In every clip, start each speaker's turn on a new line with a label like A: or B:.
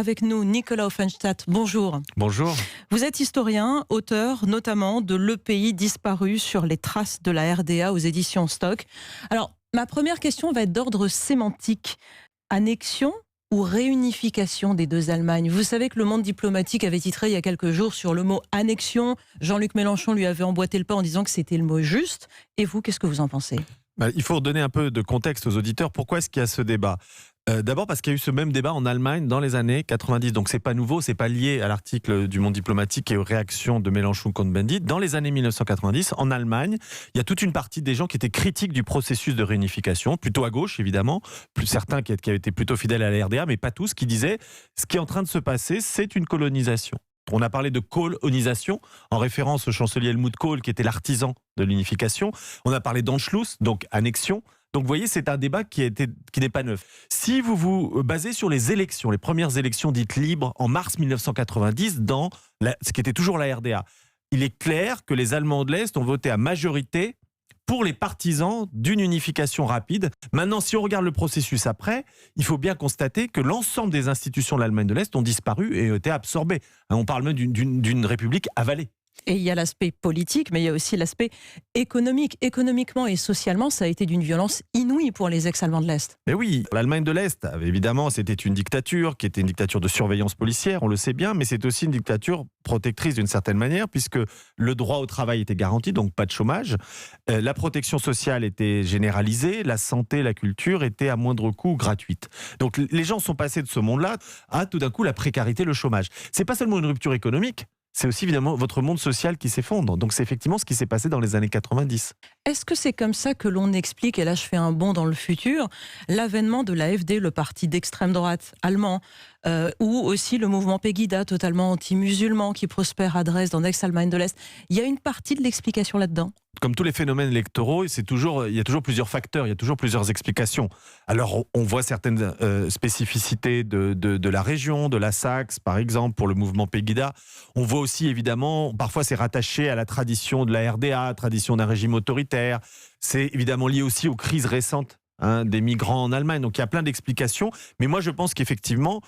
A: avec nous Nicolas Offenstadt. Bonjour.
B: Bonjour.
A: Vous êtes historien, auteur notamment de Le pays disparu sur les traces de la RDA aux éditions Stock. Alors, ma première question va être d'ordre sémantique. Annexion ou réunification des deux Allemagnes? Vous savez que Le Monde diplomatique avait titré il y a quelques jours sur le mot annexion. Jean-Luc Mélenchon lui avait emboîté le pas en disant que c'était le mot juste. Et vous, qu'est-ce que vous en pensez?
B: Il faut redonner un peu de contexte aux auditeurs. Pourquoi est-ce qu'il y a ce débat ? D'abord parce qu'il y a eu ce même débat en Allemagne dans les années 90. Donc c'est pas nouveau, c'est pas lié à l'article du Monde diplomatique et aux réactions de Mélenchon contre Bandit. Dans les années 1990, en Allemagne, il y a toute une partie des gens qui étaient critiques du processus de réunification, plutôt à gauche évidemment, certains qui avaient été plutôt fidèles à la RDA, mais pas tous, qui disaient ce qui est en train de se passer, c'est une colonisation. On a parlé de colonisation en référence au chancelier Helmut Kohl qui était l'artisan de l'unification. On a parlé d'Anschluss, donc annexion. Donc vous voyez, c'est un débat qui n'est pas neuf. Si vous vous basez sur les élections, les premières élections dites libres en mars 1990, dans ce qui était toujours la RDA, il est clair que les Allemands de l'Est ont voté à majorité pour les partisans d'une unification rapide. Maintenant, si on regarde le processus après, il faut bien constater que l'ensemble des institutions de l'Allemagne de l'Est ont disparu et ont été absorbées. On parle même d'une république avalée.
A: Et il y a l'aspect politique, mais il y a aussi l'aspect économique. Économiquement et socialement, ça a été d'une violence inouïe pour les ex-Allemands de l'Est.
B: Mais oui, l'Allemagne de l'Est, évidemment, c'était une dictature qui était une dictature de surveillance policière, on le sait bien, mais c'est aussi une dictature protectrice d'une certaine manière, puisque le droit au travail était garanti, donc pas de chômage. La protection sociale était généralisée, la santé, la culture étaient à moindre coût gratuites. Donc les gens sont passés de ce monde-là à tout d'un coup la précarité, le chômage. C'est pas seulement une rupture économique, c'est aussi évidemment votre monde social qui s'effondre. Donc c'est effectivement ce qui s'est passé dans les années 90.
A: Est-ce que c'est comme ça que l'on explique, et là je fais un bond dans le futur, l'avènement de l'AfD, le parti d'extrême droite allemand, ou aussi le mouvement Pegida, totalement anti-musulman, qui prospère à Dresde, en ex-Allemagne de l'Est? Il y a une partie de l'explication là-dedans.
B: Comme tous les phénomènes électoraux, il y a toujours plusieurs facteurs, il y a toujours plusieurs explications. Alors on voit certaines spécificités de la région, de la Saxe par exemple, pour le mouvement Pegida. On voit aussi évidemment, parfois c'est rattaché à la tradition de la RDA, tradition d'un régime autoritaire. C'est évidemment lié aussi aux crises récentes des migrants en Allemagne. Donc il y a plein d'explications. Mais moi je pense qu'effectivement,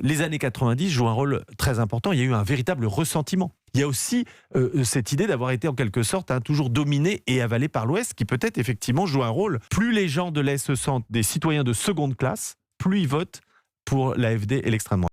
B: les années 90 jouent un rôle très important. Il y a eu un véritable ressentiment. Il y a aussi cette idée d'avoir été en quelque sorte toujours dominé et avalé par l'Ouest, qui peut-être effectivement joue un rôle. Plus les gens de l'Est se sentent des citoyens de seconde classe, plus ils votent pour l'AfD et l'extrême droite.